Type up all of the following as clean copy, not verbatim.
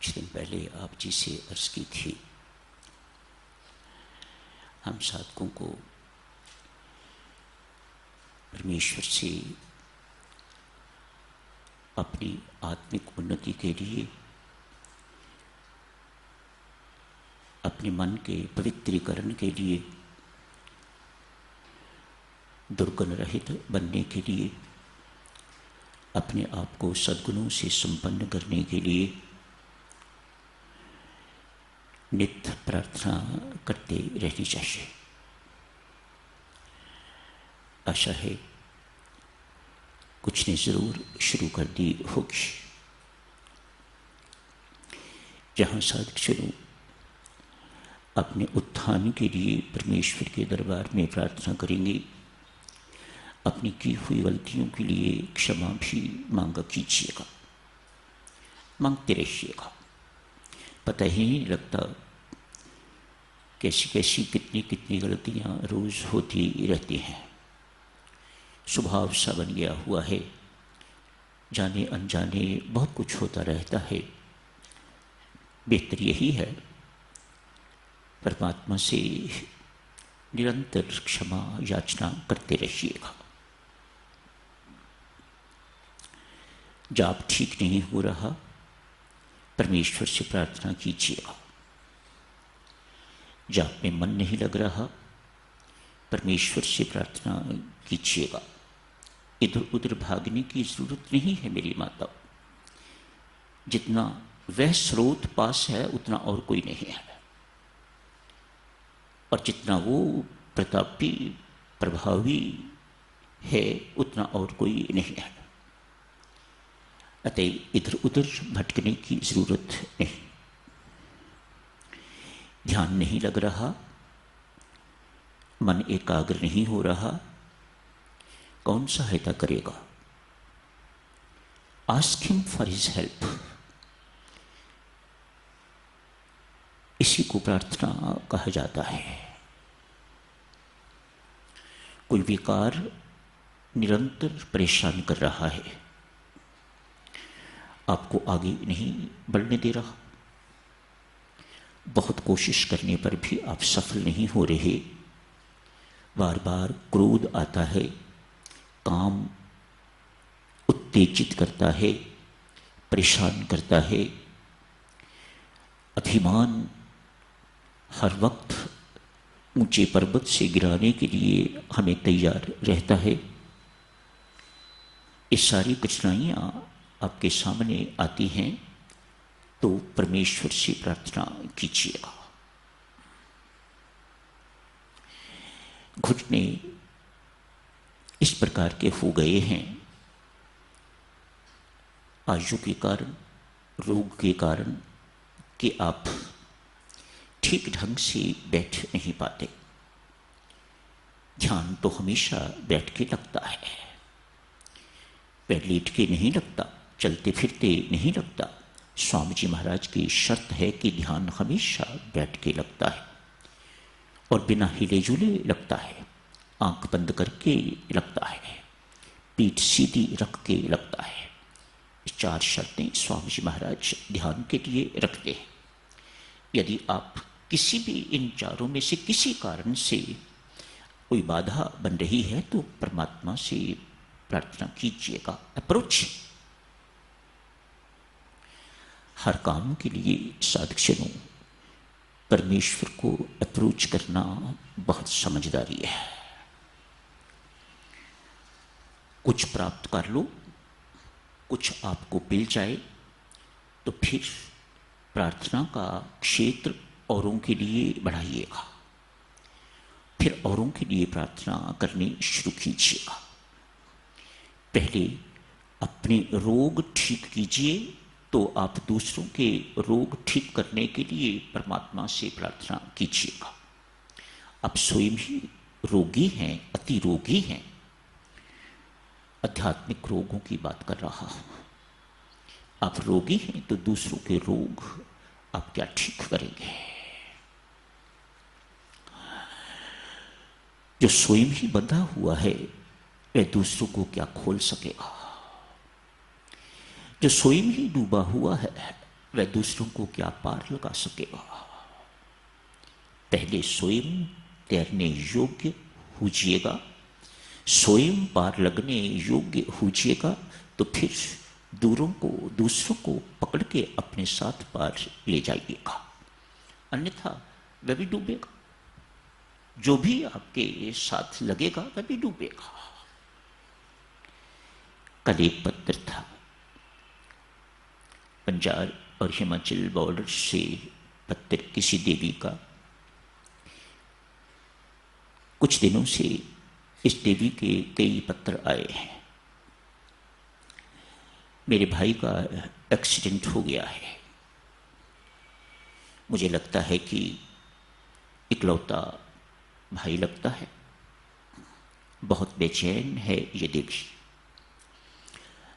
कुछ दिन पहले आप जी से अर्ज की थी, हम साधकों को परमेश्वर से अपनी आत्मिक उन्नति के लिए, अपने मन के पवित्रीकरण के लिए, दुर्गुण रहित बनने के लिए, अपने आप को सद्गुणों से संपन्न करने के लिए नित्य प्रार्थना करते रहनी चाहिए। आशा है कुछ ने जरूर शुरू कर दी होगी। जहाँ साधक शुरू अपने उत्थान के लिए परमेश्वर के दरबार में प्रार्थना करेंगे, अपनी की हुई गलतियों के लिए क्षमा भी मांगा कीजिएगा, मांगते रहिएगा। पता ही नहीं लगता कैसी कैसी कितनी कितनी गलतियां रोज होती रहती हैं। स्वभाव सा बन गया हुआ है, जाने अनजाने बहुत कुछ होता रहता है। बेहतर यही है परमात्मा से निरंतर क्षमा याचना करते रहिएगा। जाप ठीक नहीं हो रहा, परमेश्वर से प्रार्थना कीजिएगा। जाप में मन नहीं लग रहा, परमेश्वर से प्रार्थना कीजिएगा। इधर उधर भागने की जरूरत नहीं है मेरी माता। जितना वह स्रोत पास है उतना और कोई नहीं है, और जितना वो प्रतापी प्रभावी है उतना और कोई नहीं है। अतः इधर उधर भटकने की जरूरत नहीं। ध्यान नहीं लग रहा, मन एकाग्र नहीं हो रहा, कौन सहायता करेगा? Ask him for his help. इसी को प्रार्थना कहा जाता है। कोई विकार निरंतर परेशान कर रहा है, आपको आगे नहीं बढ़ने दे रहा, बहुत कोशिश करने पर भी आप सफल नहीं हो रहे। बार बार क्रोध आता है, काम उत्तेजित करता है, परेशान करता है। अभिमान हर वक्त ऊंचे पर्वत से गिराने के लिए हमें तैयार रहता है। ये सारी कठिनाइयां आपके सामने आती हैं तो परमेश्वर से प्रार्थना कीजिएगा। घुटने इस प्रकार के हो गए हैं, आयु के कारण, रोग के कारण, कि आप ठीक ढंग से बैठ नहीं पाते। ध्यान तो हमेशा बैठ के लगता है, पैर लेट के नहीं लगता, चलते फिरते नहीं लगता। स्वामी जी महाराज की शर्त है कि ध्यान हमेशा बैठ के लगता है और बिना हिले जुले लगता है, आंख बंद करके लगता है, पीठ सीधी रख के लगता है। चार शर्तें स्वामी जी महाराज ध्यान के लिए रखते हैं। यदि आप किसी भी इन चारों में से किसी कारण से कोई बाधा बन रही है तो परमात्मा से प्रार्थना कीजिएगा। अप्रोच हर काम के लिए साधक परमेश्वर को अप्रोच करना बहुत समझदारी है। कुछ प्राप्त कर लो, कुछ आपको मिल जाए तो फिर प्रार्थना का क्षेत्र औरों के लिए बढ़ाइएगा, फिर औरों के लिए प्रार्थना करनी शुरू कीजिएगा। पहले अपने रोग ठीक कीजिए तो आप दूसरों के रोग ठीक करने के लिए परमात्मा से प्रार्थना कीजिएगा। आप स्वयं ही रोगी हैं, अति रोगी हैं। आध्यात्मिक रोगों की बात कर रहा हूं। आप रोगी हैं तो दूसरों के रोग आप क्या ठीक करेंगे? जो स्वयं ही बंधा हुआ है वह दूसरों को क्या खोल सकेगा? जो स्वयं ही डूबा हुआ है वह दूसरों को क्या पार लगा सकेगा। पहले स्वयं तैरने योग्य होजिएगा, स्वयं पार लगने योग्य होजिएगा, तो फिर दूसरों को पकड़ के अपने साथ पार ले जाइएगा, अन्यथा वह भी डूबेगा। जो भी आपके साथ लगेगा वह भी डूबेगा। कल एक पत्र था, पंजाब और हिमाचल बॉर्डर से पत्र किसी देवी का। कुछ दिनों से इस देवी के कई पत्र आए हैं। मेरे भाई का एक्सीडेंट हो गया है। मुझे लगता है कि इकलौता भाई लगता है, बहुत बेचैन है ये देवी।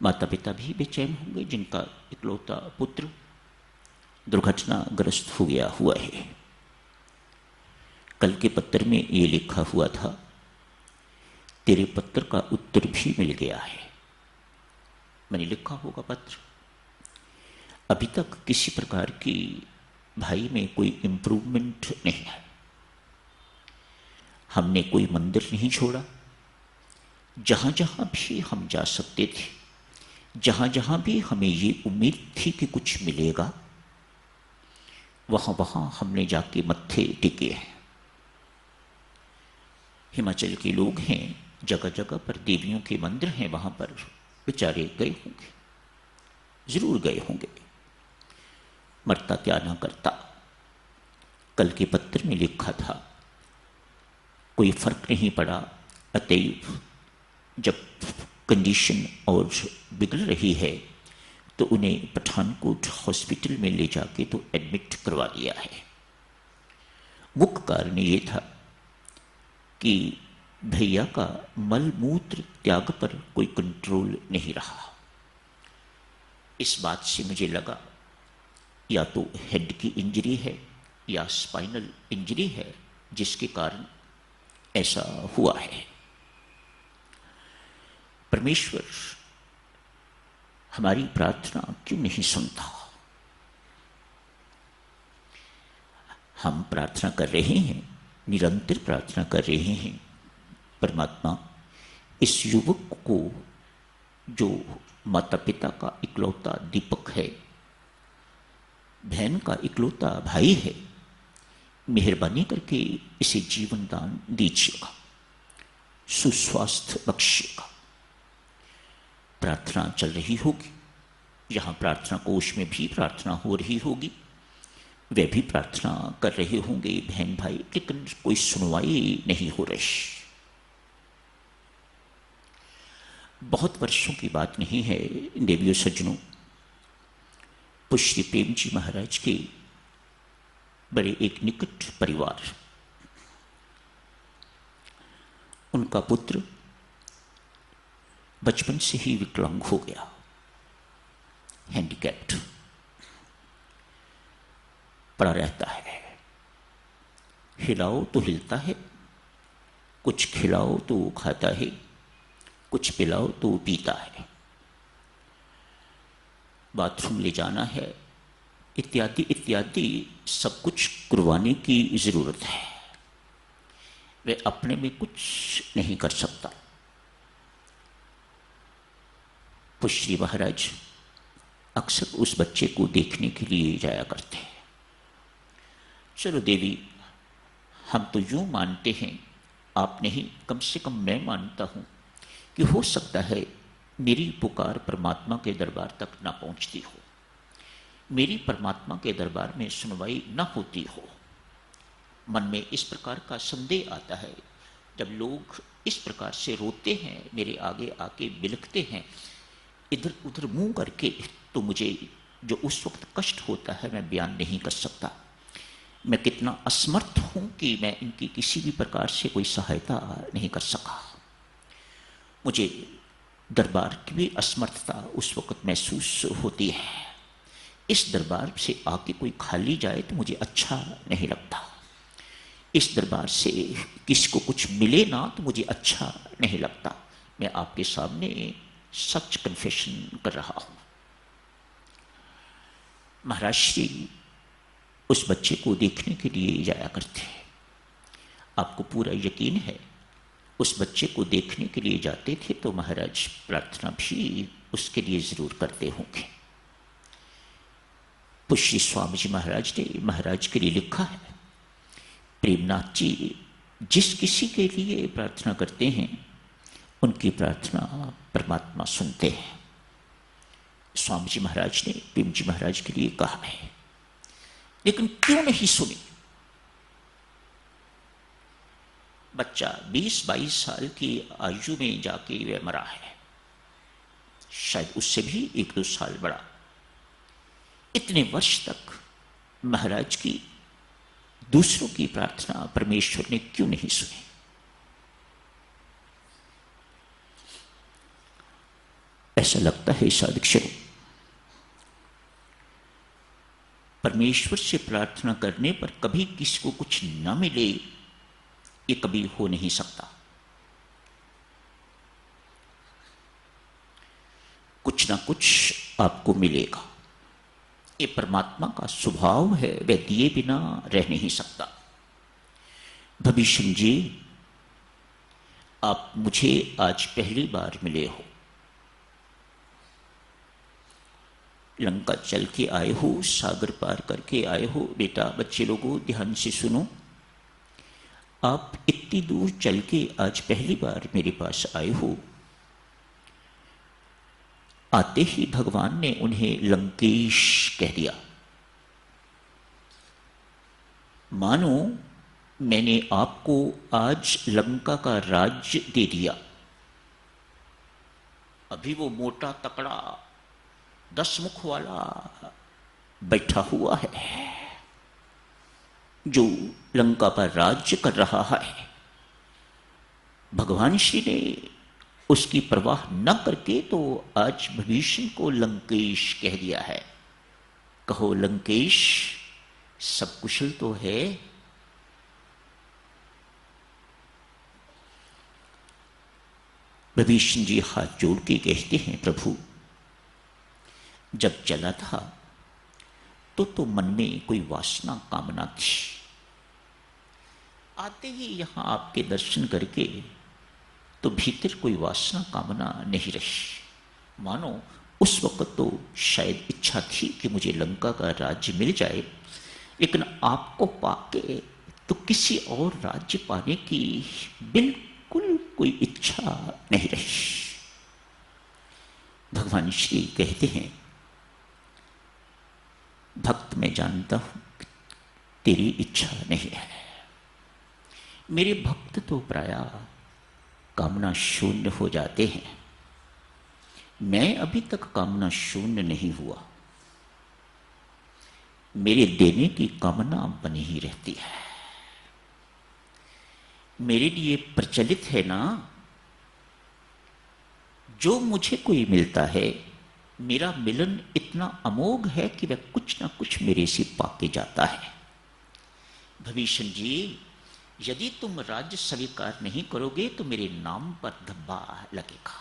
माता पिता भी बेचैन होंगे जिनका इकलौता पुत्र दुर्घटनाग्रस्त हो गया हुआ है। कल के पत्र में ये लिखा हुआ था, तेरे पत्र का उत्तर भी मिल गया है। मैंने लिखा होगा पत्र, अभी तक किसी प्रकार की भाई में कोई इंप्रूवमेंट नहीं है। हमने कोई मंदिर नहीं छोड़ा, जहां जहां भी हम जा सकते थे, जहां जहां भी हमें ये उम्मीद थी कि कुछ मिलेगा, वहां वहां हमने जाके मत्थे टेके हैं। हिमाचल के लोग हैं, जगह जगह पर देवियों के मंदिर हैं, वहां पर बेचारे गए होंगे, जरूर गए होंगे, मरता क्या ना करता। कल के पत्र में लिखा था, कोई फर्क नहीं पड़ा, अतएव जब कंडीशन और बिगड़ रही है तो उन्हें पठानकोट हॉस्पिटल में ले जाके तो एडमिट करवा दिया है। मुख्य कारण ये था कि भैया का मल मूत्र त्याग पर कोई कंट्रोल नहीं रहा। इस बात से मुझे लगा या तो हेड की इंजरी है या स्पाइनल इंजरी है, जिसके कारण ऐसा हुआ है। परमेश्वर हमारी प्रार्थना क्यों नहीं सुनता? हम प्रार्थना कर रहे हैं, निरंतर प्रार्थना कर रहे हैं, परमात्मा इस युवक को, जो माता पिता का इकलौता दीपक है, बहन का इकलौता भाई है, मेहरबानी करके इसे जीवन दान दीजिएगा, सुस्वास्थ्य बख्शिएगा। प्रार्थना चल रही होगी, यहाँ प्रार्थना कोश में भी प्रार्थना हो रही होगी, वे भी प्रार्थना कर रहे होंगे बहन भाई, लेकिन कोई सुनवाई नहीं हो रही। बहुत वर्षों की बात नहीं है देवियों सज्जनों, पुष्य प्रेम जी महाराज के बड़े एक निकट परिवार, उनका पुत्र बचपन से ही विकलांग हो गया, हैंडीकैप्ड पड़ा रहता है। हिलाओ तो हिलता है, कुछ खिलाओ तो खाता है, कुछ पिलाओ तो पीता है, बाथरूम ले जाना है, इत्यादि इत्यादि सब कुछ करवाने की जरूरत है। वह अपने में कुछ नहीं कर सकता। पुष्य महाराज अक्सर उस बच्चे को देखने के लिए जाया करते हैं। चलो देवी, हम तो यूं मानते हैं, आप नहीं, कम से कम मैं मानता हूं कि हो सकता है मेरी पुकार परमात्मा के दरबार तक ना पहुंचती हो, मेरी परमात्मा के दरबार में सुनवाई ना होती हो। मन में इस प्रकार का संदेह आता है, जब लोग इस प्रकार से रोते हैं, मेरे आगे आके बिलखते हैं, इधर उधर मुंह करके, तो मुझे जो उस वक्त कष्ट होता है मैं बयान नहीं कर सकता। मैं कितना असमर्थ हूं कि मैं इनकी किसी भी प्रकार से कोई सहायता नहीं कर सका। मुझे दरबार की भी असमर्थता उस वक्त महसूस होती है। इस दरबार से आके कोई खाली जाए तो मुझे अच्छा नहीं लगता। इस दरबार से किसी को कुछ मिले ना तो मुझे अच्छा नहीं लगता। मैं आपके सामने सच कन्फेशन कर रहा हूं। महाराज श्री उस बच्चे को देखने के लिए जाया करते हैं। आपको पूरा यकीन है उस बच्चे को देखने के लिए जाते थे तो महाराज प्रार्थना भी उसके लिए जरूर करते होंगे। पुष्य स्वामी जी महाराज ने महाराज के लिए लिखा है, प्रेमनाथ जी जिस किसी के लिए प्रार्थना करते हैं उनकी प्रार्थना परमात्मा सुनते हैं। स्वामी जी महाराज ने प्रेम जी महाराज के लिए कहा है, लेकिन क्यों नहीं सुनी? बच्चा 20-22 साल की आयु में जाके वह मरा है, शायद उससे भी 1-2 साल बड़ा। इतने वर्ष तक महाराज की दूसरों की प्रार्थना परमेश्वर ने क्यों नहीं सुनी? ऐसा लगता है साधक परमेश्वर से प्रार्थना करने पर कभी किसी को कुछ न मिले, ये कभी हो नहीं सकता। कुछ ना कुछ आपको मिलेगा, ये परमात्मा का स्वभाव है, वह दिए बिना रह नहीं सकता। भविष्य जी आप मुझे आज पहली बार मिले हो, लंका चल के आए हो, सागर पार करके आए हो। बेटा बच्चे लोगों ध्यान से सुनो, आप इतनी दूर चल के आज पहली बार मेरे पास आए हो। आते ही भगवान ने उन्हें लंकेश कह दिया, मानो मैंने आपको आज लंका का राज्य दे दिया। अभी वो मोटा तकड़ा 10 मुख वाला बैठा हुआ है जो लंका पर राज्य कर रहा है। भगवान श्री ने उसकी परवाह न करके तो आज भविष्य को लंकेश कह दिया है। कहो लंकेश सब कुशल तो है? भविष्य जी हाथ जोड़ के कहते हैं, प्रभु जब चला था तो मन में कोई वासना कामना थी, आते ही यहां आपके दर्शन करके तो भीतर कोई वासना कामना नहीं रही। मानो उस वक्त तो शायद इच्छा थी कि मुझे लंका का राज्य मिल जाए, लेकिन आपको पाके तो किसी और राज्य पाने की बिल्कुल कोई इच्छा नहीं रही। भगवान श्री कहते हैं, भक्त मैं जानता हूं तेरी इच्छा नहीं है। मेरे भक्त तो प्रायः कामना शून्य हो जाते हैं, मैं अभी तक कामना शून्य नहीं हुआ। मेरे देने की कामना बनी ही रहती है। मेरे लिए प्रचलित है ना, जो मुझे कोई मिलता है मेरा मिलन इतना अमोघ है कि वह कुछ ना कुछ मेरे से पाके जाता है। भविष्य जी यदि तुम राज्य स्वीकार नहीं करोगे तो मेरे नाम पर धब्बा लगेगा।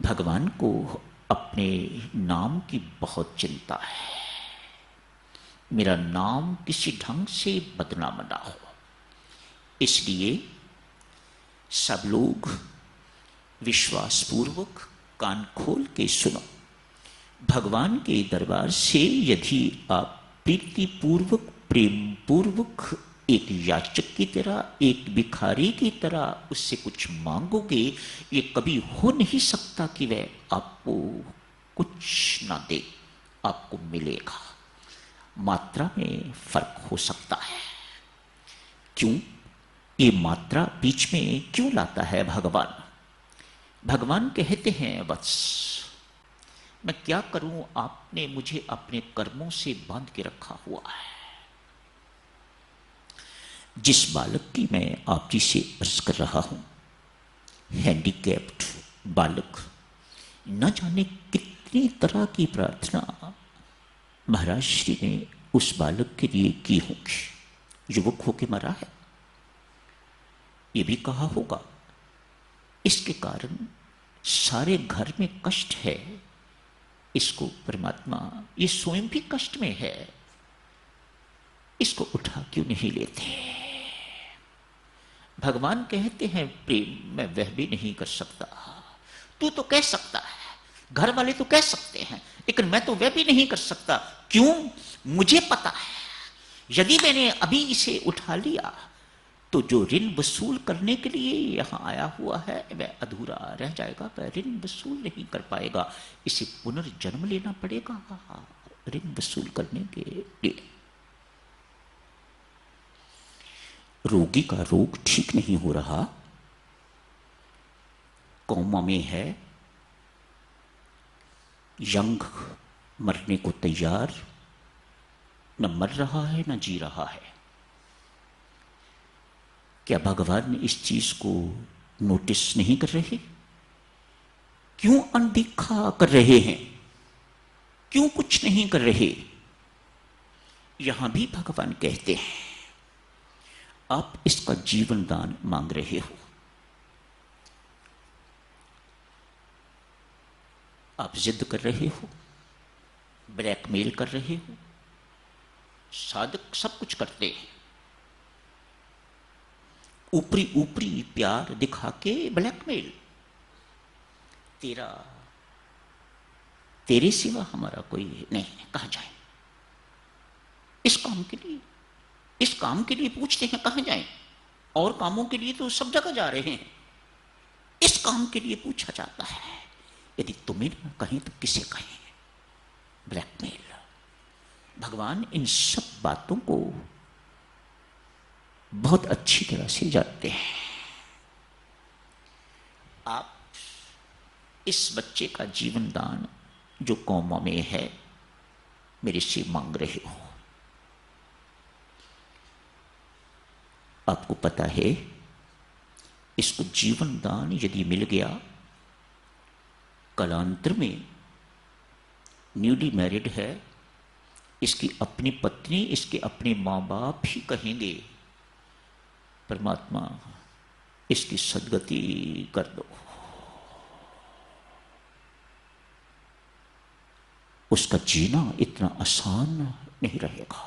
भगवान को अपने नाम की बहुत चिंता है, मेरा नाम किसी ढंग से बदनाम ना हो। इसलिए सब लोग विश्वासपूर्वक कान खोल के सुनो। भगवान के दरबार से यदि आप प्रीतिपूर्वक प्रेम पूर्वक एक याचक की तरह, एक भिखारी की तरह उससे कुछ मांगोगे, ये कभी हो नहीं सकता कि वह आपको कुछ ना दे। आपको मिलेगा, मात्रा में फर्क हो सकता है। क्यों ये मात्रा बीच में क्यों लाता है भगवान? भगवान कहते हैं, वत्स मैं क्या करूं, आपने मुझे अपने कर्मों से बांध के रखा हुआ है। जिस बालक की मैं आप जी से अर्ज कर रहा हूं, हैंडीकैप्ड बालक, न जाने कितनी तरह की प्रार्थना महाराज श्री ने उस बालक के लिए की होगी। युवक होके मरा है, ये भी कहा होगा, इसके कारण सारे घर में कष्ट है, इसको परमात्मा, ये स्वयं भी कष्ट में है, इसको उठा क्यों नहीं लेते? भगवान कहते हैं प्रेम मैं वह भी नहीं कर सकता। तू तो कह सकता है, घर वाले तो कह सकते हैं, लेकिन मैं तो वह भी नहीं कर सकता। क्यों? मुझे पता है यदि मैंने अभी इसे उठा लिया तो जो ऋण वसूल करने के लिए यहां आया हुआ है वह अधूरा रह जाएगा, वह ऋण वसूल नहीं कर पाएगा, इसे पुनर्जन्म लेना पड़ेगा ऋण वसूल करने के लिए। रोगी का रोग ठीक नहीं हो रहा, कोमा में है, यंग मरने को तैयार, न मर रहा है न जी रहा है। क्या भगवान इस चीज को नोटिस नहीं कर रहे? क्यों अनदेखा कर रहे हैं? क्यों कुछ नहीं कर रहे? यहां भी भगवान कहते हैं आप इसका जीवन दान मांग रहे हो, आप जिद कर रहे हो, ब्लैकमेल कर रहे हो। साधक सब कुछ करते हैं, ऊपरी ऊपरी प्यार दिखा के ब्लैकमेल, तेरे सिवा हमारा कोई नहीं है, कहां जाए? इस काम के लिए, इस काम के लिए पूछते हैं कहां जाए? और कामों के लिए तो सब जगह जा रहे हैं, इस काम के लिए पूछा जाता है। यदि तुम्हें न कहें तो किसे कहें? ब्लैकमेल। भगवान इन सब बातों को बहुत अच्छी तरह से जानते हैं। आप इस बच्चे का जीवन दान जो कोमा में है मेरे से मांग रहे हो। आपको पता है इसको जीवन दान यदि मिल गया, कालांतर में न्यूली मैरिड है, इसकी अपनी पत्नी, इसके अपने मां बाप ही कहेंगे परमात्मा इसकी सदगति कर दो। उसका जीना इतना आसान नहीं रहेगा।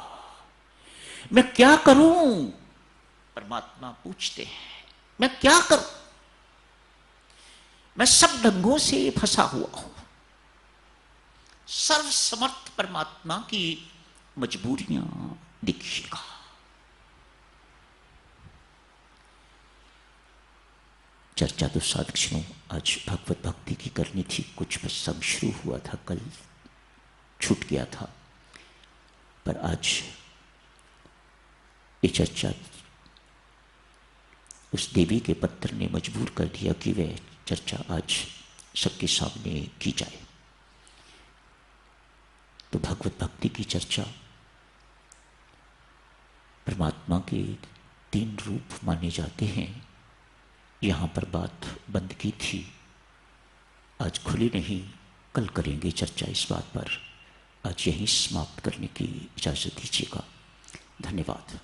मैं क्या करूं? परमात्मा पूछते हैं मैं क्या करूं? मैं सब ढंगों से फंसा हुआ हूं। सर्वसमर्थ परमात्मा की मजबूरियां देखिएगा। चर्चा तो साधकों आज भगवत भक्ति की करनी थी, कुछ प्रसंग शुरू हुआ था, कल छूट गया था, पर आज ये चर्चा उस देवी के पत्र ने मजबूर कर दिया कि वह चर्चा आज सबके सामने की जाए। तो भगवत भक्ति की चर्चा परमात्मा के 3 रूप माने जाते हैं, यहां पर बात बंद की थी, आज खुली नहीं, कल करेंगे चर्चा इस बात पर। आज यहीं समाप्त करने की इजाजत दीजिएगा। धन्यवाद।